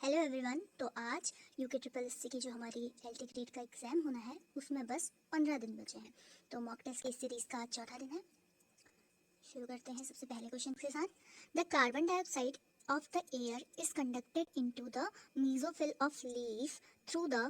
Hello everyone. तो आज UK triple SC की जो हमारी एलटी ग्रेड का एग्ज़ाम होना है उसमें बस 15 दिन बचे हैं। तो मॉक टेस्ट की सीरीज़ का आज चौथा दिन है। शुरू करते हैं सबसे पहले क्वेश्चन के साथ। The carbon dioxide of the air is conducted into the mesophyll of leaf through the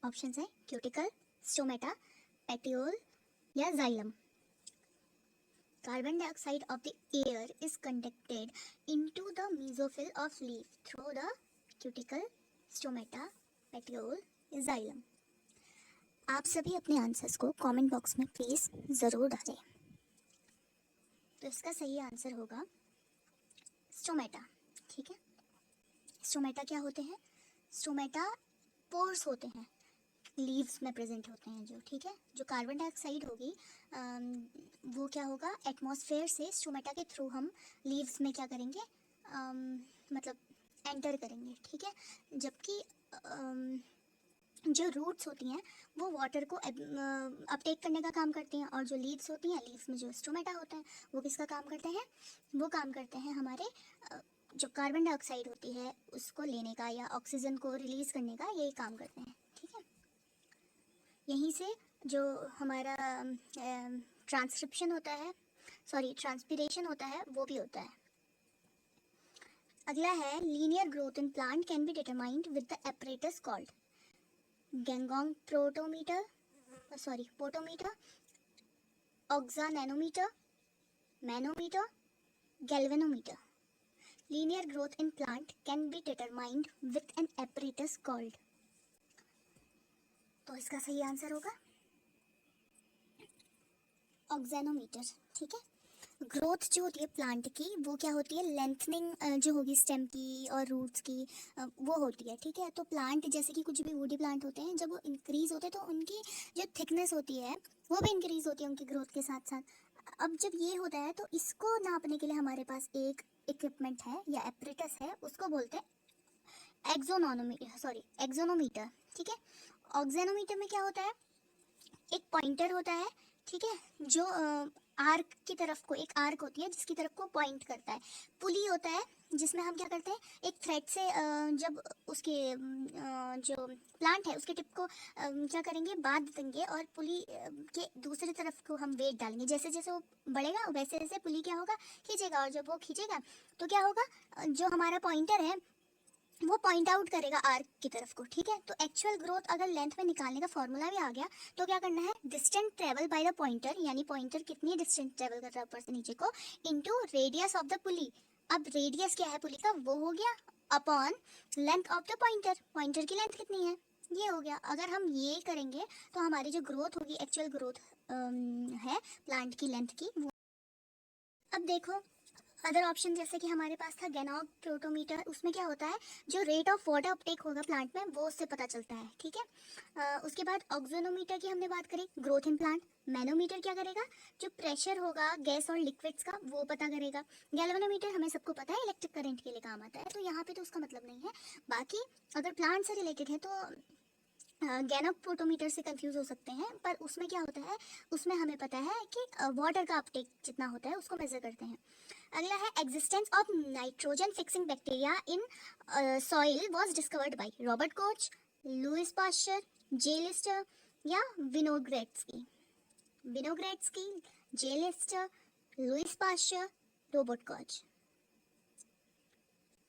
option है क्यूटिकल, स्टोमेटा, पेटियोल या xylem. Carbon dioxide of the air is conducted into the mesophil of leaf through the cuticle, stomata, petiole, xylem। आप सभी अपने answers को comment box में please जरूर डालें। तो इसका सही आंसर होगा स्टोमेटा। ठीक है, स्टोमेटा क्या होते हैं? स्टोमेटा पोर्स होते हैं, लीव्स में प्रेजेंट होते हैं जो। ठीक है, जो कार्बन डाइऑक्साइड होगी वो क्या होगा, एटमॉस्फेयर से स्टोमेटा के थ्रू हम लीव्स में क्या करेंगे, मतलब एंटर करेंगे। ठीक है, जबकि जो रूट्स होती हैं वो वाटर को अपटेक करने का काम करती हैं, और जो लीव्स होती हैं, लीव्स में जो स्टोमेटा होता है वो किसका काम करते हैं? वो काम करते हैं हमारे जो कार्बन डाइऑक्साइड होती है उसको लेने का या ऑक्सीजन को रिलीज करने का, यही काम करते हैं। ठीक है, यहीं से जो हमारा ट्रांसक्रिप्शन होता है, सॉरी ट्रांसपीरेशन होता है, वो भी होता है। अगला है linear growth in plant can be determined with the apparatus called Ganong potometer, auxanometer, manometer, galvanometer. Linear growth in plant can be determined with an apparatus called, तो इसका सही आंसर होगा ऑक्सेनोमीटर। ठीक है, ग्रोथ जो होती है प्लांट की वो क्या होती है, लेंथनिंग जो होगी स्टेम की और रूट्स की वो होती है। ठीक है, तो प्लांट जैसे कि कुछ भी वुडी प्लांट होते हैं, जब वो इंक्रीज होते हैं तो उनकी जो थिकनेस होती है वो भी इंक्रीज होती है उनकी ग्रोथ के साथ साथ। अब जब ये होता है तो इसको नापने के लिए हमारे पास एक इक्विपमेंट है या एपरेटस है, उसको बोलते हैं एक्सोनोमीटर। ठीक है, ऑक्सेनोमीटर में क्या होता है, एक पॉइंटर होता है। ठीक है, जो आर्क की तरफ को, एक आर्क होती है जिसकी तरफ को पॉइंट करता है। पुली होता है जिसमें हम क्या करते हैं, एक थ्रेड से जब उसके जो प्लांट है उसके टिप को क्या करेंगे, बांध देंगे, और पुली के दूसरी तरफ को हम वेट डालेंगे। जैसे जैसे वो बढ़ेगा वैसे वैसे पुली क्या होगा, खींचेगा, और जब वो खींचेगा तो क्या होगा, जो हमारा पॉइंटर है वो पॉइंट आउट करेगा आर्क की तरफ को। ठीक है, तो एक्चुअल ग्रोथ अगर लेंथ में निकालने का फॉर्मूला भी आ गया तो क्या करना है, distance travel by the pointer, यानी पॉइंटर कितनी डिस्टेंस ट्रेवल कर रहा है ऊपर से नीचे को, इनटू रेडियस ऑफ द पुली। अब रेडियस क्या है पुली का, वो हो गया upon length of the pointer, pointer की लेंथ कितनी है, ये हो गया। अगर हम ये करेंगे तो हमारी जो ग्रोथ होगी, एक्चुअल ग्रोथ है प्लांट की लेंथ की, वो। अब देखो अदर ऑप्शन जैसे कि हमारे पास था गैनॉग प्रोटोमीटर, उसमें क्या होता है, जो रेट ऑफ वाटर अपटेक होगा प्लांट में वो उससे पता चलता है। ठीक है, उसके बाद ऑक्सोनोमीटर की हमने बात करी, ग्रोथ इन प्लांट। मैनोमीटर क्या करेगा, जो प्रेशर होगा गैस और लिक्विड्स का वो पता करेगा। गैल्वेनोमीटर हमें सबको पता है इलेक्ट्रिक करंट के लिए काम आता है, तो यहाँ पे तो उसका मतलब नहीं है। बाकी अगर प्लांट से रिलेटेड है तो गैनॉग प्रोटोमीटर से कंफ्यूज हो सकते हैं, पर उसमें क्या होता है, उसमें हमें पता है कि वाटर का अपटेक जितना होता है उसको मेजर करते हैं। अगला है existence of nitrogen fixing bacteria in soil was discovered by Robert Koch, Louis Pasteur, J Lister या Winogradsky. J Lister, Louis Pasteur, Robert Koch.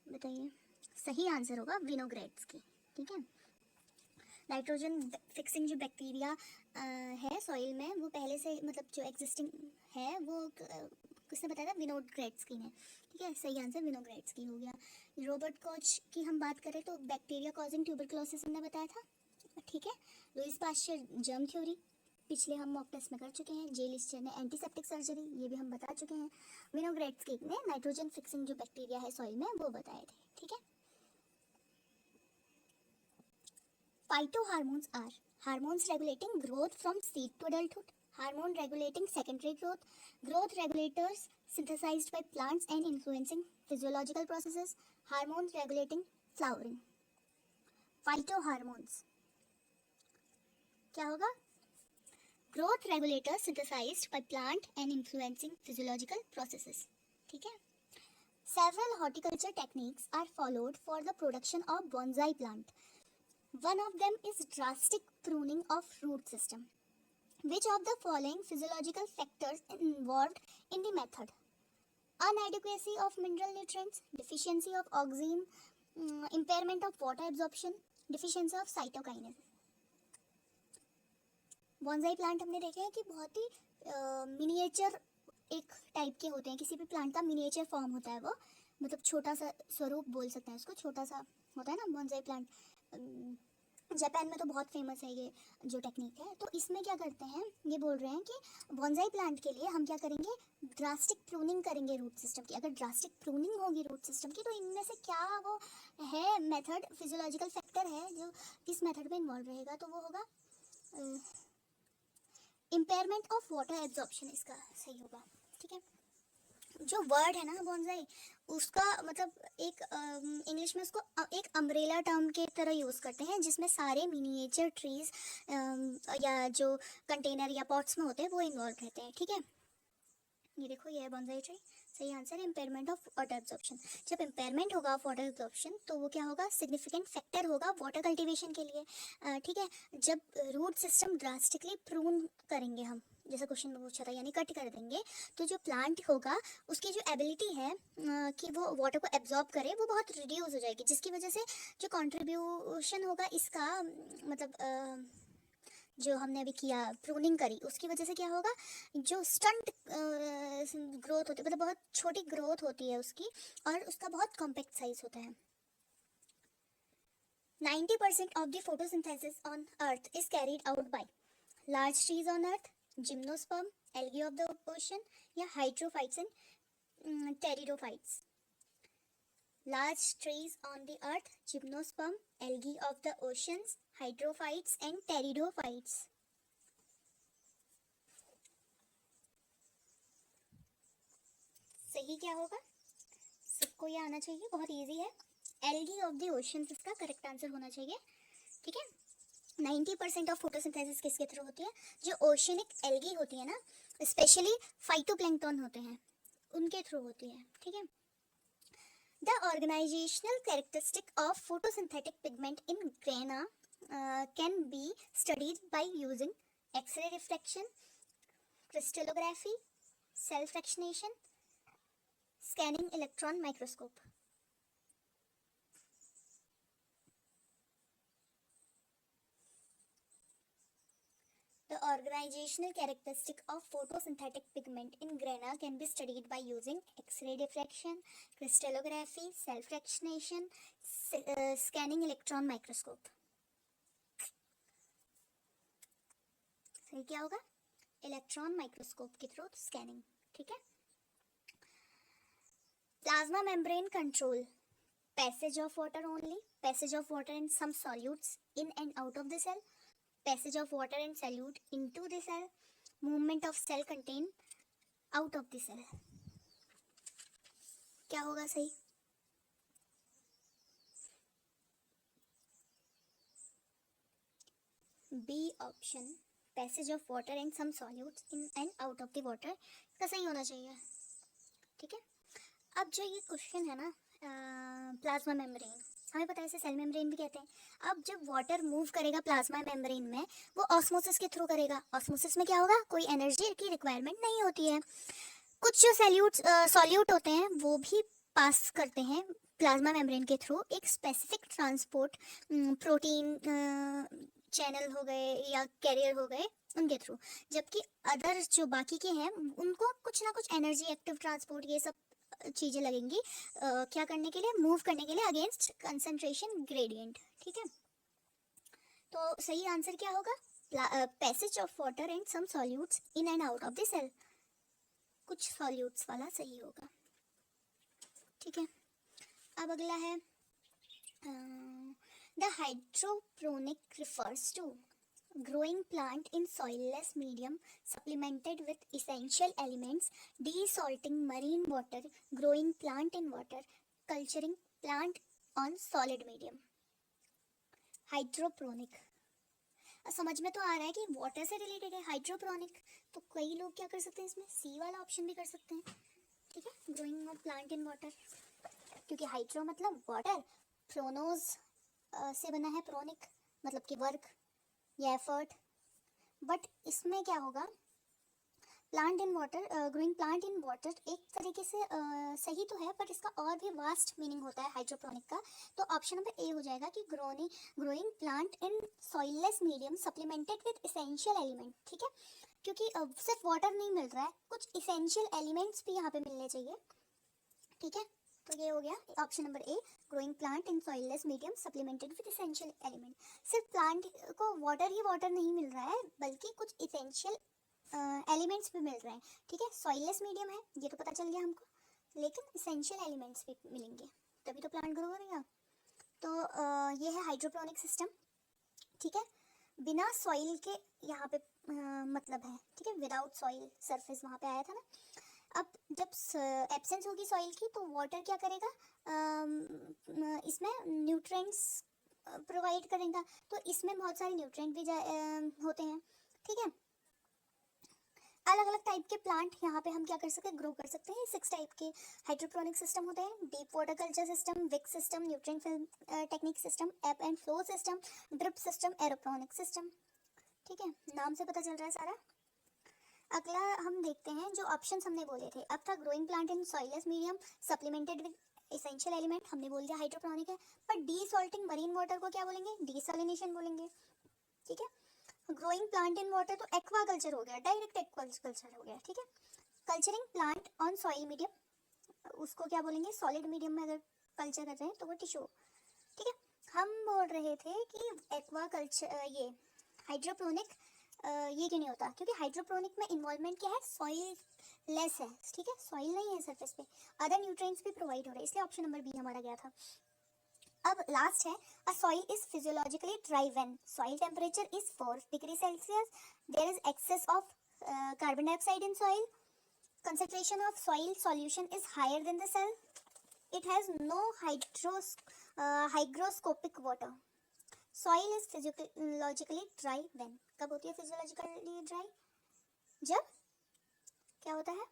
बताइए, सही आंसर होगा विनोग्रेड्सकी। ठीक है, नाइट्रोजन फिक्सिंग जो बैक्टीरिया है सॉइल में, वो पहले से मतलब जो एग्जिस्टिंग है वो किसने बताया था, विनोग्रेड्सकी ने। ठीक है, सही आंसर विनोग्रेड्सकी हो गया। रॉबर्ट कोच की हम बात करें तो बैक्टीरिया कॉजिंग ट्यूबरकुलोसिस हमने बताया था। ठीक है, लुइस पास्चर जर्म थ्योरी पिछले हम मॉक टेस्ट में कर चुके हैं। जे लिस्टर ने एंटीसेप्टिक सर्जरी, ये भी हम बता चुके हैं। विनोग्रेड्सकी ने नाइट्रोजन फिक्सिंग जो बैक्टीरिया है सॉइल में वो बताए थे। ठीक है, phytohormones are hormones regulating growth from seed to adulthood, hormone regulating secondary growth, growth regulators synthesized by plants and influencing physiological processes, hormones regulating flowering। phytohormones क्या होगा, growth regulators synthesized by plant and influencing physiological processes। ठीक है, Several horticulture techniques are followed for the production of bonsai plant. One of them is drastic pruning of root system. Which of the following physiological factors involved in the method? Inadequacy of mineral nutrients, deficiency of oxime, impairment of water absorption, deficiency of cytokinase. Bonsai plant हमने देखे हैं कि बहुत ही miniature एक type के होते हैं, किसी भी प्लांट का मिनिएचर फॉर्म होता है वो, मतलब छोटा सा स्वरूप बोल सकते हैं उसको, छोटा सा होता है ना बॉन्साई प्लांट। जापान में तो बहुत फेमस है ये जो टेक्निक है। तो इसमें क्या करते हैं, ये बोल रहे हैं कि बॉन्साई प्लांट के लिए हम क्या करेंगे, ड्रास्टिक प्रूनिंग करेंगे रूट सिस्टम की। अगर ड्रास्टिक प्रूनिंग होगी रूट सिस्टम की तो इनमें से क्या वो है मेथड, फिजियोलॉजिकल फैक्टर है जो इस मेथड में इन्वॉल्व रहेगा, तो वो होगा इम्पेयरमेंट ऑफ वाटर एब्जॉर्प्शन, इसका सही होगा। ठीक है, जो वर्ड है ना बॉन्साई, उसका मतलब एक इंग्लिश में उसको एक अम्ब्रेला टर्म के तरह यूज़ करते हैं, जिसमें सारे मिनिएचर ट्रीज या जो कंटेनर या पॉट्स में होते हैं वो इन्वॉल्व रहते हैं। ठीक है, ये देखो ये है बॉन्साई ट्री, सही आंसर है इम्पेयरमेंट ऑफ वाटर एब्जॉर्प्शन। जब इम्पेयरमेंट होगा ऑफ वाटर एब्जॉर्प्शन तो वो क्या होगा, सिग्निफिकेंट फैक्टर होगा वाटर कल्टीवेशन के लिए। ठीक है, जब रूट सिस्टम ड्रास्टिकली प्रून करेंगे हम, जैसा क्वेश्चन में पूछा था, यानी कट कर देंगे, तो जो प्लांट होगा उसकी जो एबिलिटी है कि वो वाटर को एब्जॉर्ब करे वो बहुत रिड्यूस हो जाएगी, जिसकी वजह से जो कंट्रीब्यूशन होगा इसका मतलब जो हमने अभी किया प्रूनिंग करी उसकी वजह से क्या होगा, जो स्टंट ग्रोथ होती है, मतलब बहुत छोटी ग्रोथ होती है उसकी, और उसका बहुत कॉम्पैक्ट साइज होता है। 90% of the photosynthesis on earth is carried out by large trees on earth, gymnosperm, algae of the ocean या hydrophytes and pteridophytes. Large trees on the earth, gymnosperm, algae of the oceans, hydrophytes and pteridophytes. सही क्या होगा, सबको ये आना चाहिए, बहुत easy है। एल्गी ऑफ द ओशन इसका करेक्ट आंसर होना चाहिए। ठीक है, 90% ऑफ फोटोसिंथेसिस किसके थ्रू होती है, जो ओशनिक एल्गी होती है ना, स्पेशली फाइटोप्लैंक्टन होते हैं उनके थ्रू होती है। ठीक है, the organizational characteristic of photosynthetic pigment in grana can be studied by using x ray reflection, crystallography, cell fractionation, scanning electron microscope. The organizational characteristic of photosynthetic pigment in grana can be studied by using X-ray diffraction, crystallography, cell fractionation, scanning electron microscope. सही क्या होगा, electron microscope के through scanning. ठीक है, plasma membrane control passage of water only, passage of water and some solutes in and out of the cell, passage of water and solute into the cell, movement of cell contained out of the cell. क्या होगा सही, B option, passage of water and some solutes in and out of the water का सही होना चाहिए। ठीक है, अब जो ये क्वेश्चन है ना, प्लाज्मा मेम्ब्रेन, हमें पता है इसे सेल मेम्ब्रेन भी कहते हैं। अब जब वाटर मूव करेगा प्लाज्मा मेम्ब्रेन में, वो ऑस्मोसिस के थ्रू करेगा। ऑस्मोसिस में क्या होगा, कोई एनर्जी की रिक्वायरमेंट नहीं होती है। कुछ जो सॉल्यूट होते हैं वो भी पास करते हैं प्लाज्मा मेम्ब्रेन के थ्रू एक स्पेसिफिक ट्रांसपोर्ट, प्रोटीन चैनल हो गए या कैरियर हो गए उनके थ्रू, जबकि अदर जो बाकी के हैं उनको कुछ ना कुछ एनर्जी, एक्टिव ट्रांसपोर्ट, ये सब चीज़ें लगेंगी क्या करने के लिए, मूव करने के लिए अगेंस्ट कंसंट्रेशन ग्रेडियंट। ठीक है, तो सही आंसर क्या होगा, passage of water and some solutes in and out of the cell, कुछ सॉल्यूट्स वाला सही होगा। ठीक है, अब अगला है the hydroponic refers to growing plant in soilless medium supplemented with essential elements, desalting marine water, growing plant in water, culturing plant on solid medium. Hydroponic समझ में तो आ रहा है कि वाटर से रिलेटेड है। हाइड्रोपोनिक तो कई लोग क्या कर सकते हैं, इसमें सी वाला ऑप्शन भी कर सकते हैं। ठीक है, growing of plant in water, क्योंकि हाइड्रो मतलब वाटर, प्रोनोज से बना है प्रोनिक मतलब कि वर्क या एफर्ट। बट इसमें क्या होगा, plant in water, growing plant in water एक तरीके से सही तो है, बट इसका और भी वास्ट मीनिंग होता है हाइड्रोपोनिक का। तो ऑप्शन नंबर ए हो जाएगा कि growing plant in soilless medium supplemented with essential element, ठीक है, क्योंकि सिर्फ वाटर नहीं मिल रहा है, कुछ इसेंशियल एलिमेंट्स भी यहाँ पे मिलने चाहिए, ठीक है। तो ये हो गया option number A, growing plant in soilless medium supplemented with essential element. सिर्फ प्लांट को वाटर ही वाटर नहीं मिल रहा है, बल्कि कुछ इसेंशियल एलिमेंट्स भी मिल रहे हैं, ठीक है। सॉइललेस मीडियम है ये तो पता चल गया हमको, लेकिन इसेंशियल एलिमेंट्स भी मिलेंगे तभी तो प्लांट ग्रो करेगा। तो ये है हाइड्रोपोनिक सिस्टम, ठीक है, बिना सॉइल के यहाँ पे मतलब है, ठीक है, विदाउट सॉइल सरफेस वहाँ पे आया था ना। अब जब एब्सेंस होगी सॉइल की तो वाटर क्या करेगा, इसमें न्यूट्रिएंट्स प्रोवाइड करेगा, तो इसमें बहुत सारे न्यूट्रिएंट भी होते हैं, ठीक है। अलग अलग टाइप के प्लांट यहाँ पे हम क्या कर सकते हैं, ग्रो कर सकते हैं। 6 टाइप के हाइड्रोपोनिक सिस्टम होते हैं, deep water culture system, wick system, nutrient film technique system, ebb and flow system, drip system, aeroponic system, ठीक है, नाम से पता चल रहा है सारा। अगला हम देखते हैं जो ऑप्शंस हमने बोले थे, अब था growing plant in soilless medium supplemented with essential element, हमने बोल दिया हाइड्रोपोनिक है। पर डीसॉल्टिंग मरीन वाटर को क्या बोलेंगे, डीसैलिनेशन बोलेंगे, ठीक है। ग्रोइंग प्लांट इन वाटर तो एक्वा कल्चर हो गया, डायरेक्ट एक्वा कल्चर हो गया, ठीक है। Culturing plant on soil medium उसको क्या बोलेंगे, सॉलिड मीडियम में अगर कल्चर कर रहे हैं तो वो टिश्यू, ठीक है। हम बोल रहे थे कि एक्वा कल्चर ये हाइड्रोपोनिक ये क्यों नहीं होता, क्योंकि हाइड्रोपोनिक में इन्वॉल्वमेंट क्या है, सॉइल लेस है, ठीक है, सॉइल नहीं है सरफेस पे, अदर न्यूट्रिएंट्स भी प्रोवाइड हो रहे हैं, इसलिए ऑप्शन नंबर बी हमारा गया था। अब लास्ट है, a soil is physiologically dry when soil temperature is 4 degree Celsius, there is excess of carbon dioxide in soil, concentration of soil solution is higher than the cell, it has no hygroscopic water, soil is physiologically dry when, कब होती है physiologically dry, जब क्या होता है,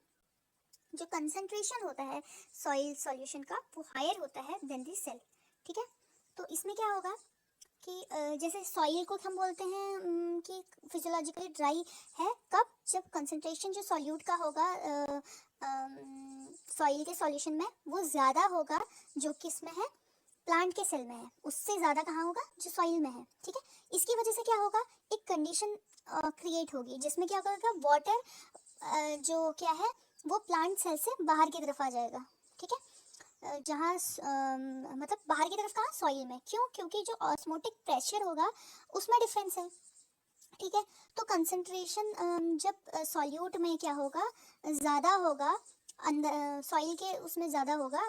जो concentration होता है सॉइल सॉल्यूशन का वो हायर होता है देन दी सेल, ठीक है। तो इसमें क्या होगा कि जैसे सॉइल को हम बोलते हैं कि फिजियोलॉजिकली ड्राई है कब, जब कंसंट्रेशन जो सॉल्यूट का होगा सॉइल के सॉल्यूशन में वो ज़्यादा होगा जो किस में है, प्लांट के सेल में है, उससे ज़्यादा कहाँ होगा, जो सॉइल में है, ठीक है। इसकी वजह से क्या होगा, एक कंडीशन क्रिएट होगी जिसमें क्या होगा, वाटर जो क्या है वो प्लांट सेल से बाहर की तरफ आ जाएगा, ठीक है, जहाँ मतलब बाहर की तरफ कहाँ, सॉइल में, क्यों, क्योंकि जो ऑस्मोटिक प्रेशर होगा उसमें डिफरेंस है, ठीक है। तो कंसंट्रेशन जब सॉल्यूट में क्या होगा, ज़्यादा होगा, अंदर सॉइल के उसमें ज़्यादा होगा,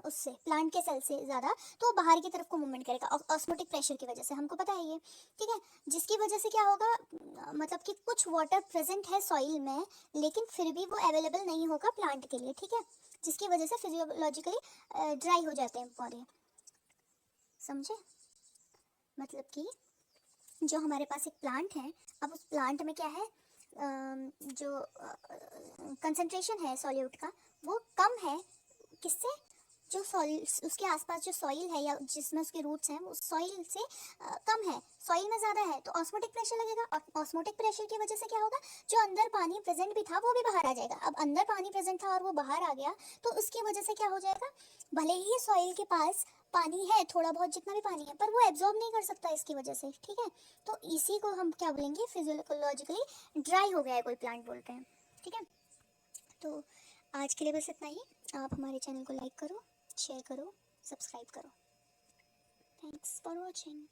उससे प्लांट के सेल से ज़्यादा, तो वो बाहर की तरफ को मूवमेंट करेगा ऑस्मोटिक प्रेशर की वजह से, हमको पता है ये, ठीक है। जिसकी वजह से क्या होगा, मतलब कि कुछ वाटर प्रेजेंट है सॉइल में लेकिन फिर भी वो अवेलेबल नहीं होगा प्लांट के लिए, ठीक है, जिसकी वजह से फिजियोलॉजिकली ड्राई हो जाते हैं पौधे, समझे। मतलब कि जो हमारे पास एक प्लांट है, अब उस प्लांट में क्या है, जो कंसंट्रेशन है सॉल्यूट का वो कम है, किससे, जो सॉइल उसके आसपास जो सॉइल है या जिसमें उसके रूट्स हैं वो सॉइल से कम है, सॉइल में ज़्यादा है, तो ऑस्मोटिक प्रेशर लगेगा, और ऑस्मोटिक प्रेशर की वजह से क्या होगा, जो अंदर पानी प्रेजेंट भी था वो भी बाहर आ जाएगा। अब अंदर पानी प्रेजेंट था और वो बाहर आ गया तो उसकी वजह से क्या हो जाएगा, भले ही सॉइल के पास पानी है थोड़ा बहुत जितना भी पानी है पर वो एब्जॉर्ब नहीं कर सकता इसकी वजह से, ठीक है। तो इसी को हम क्या बोलेंगे, फिजियोलॉजिकली ड्राई हो गया है कोई प्लांट बोलते हैं, ठीक है। तो आज के लिए बस इतना ही, आप हमारे चैनल को लाइक करो, शेयर करो, सब्सक्राइब करो। Thanks for watching.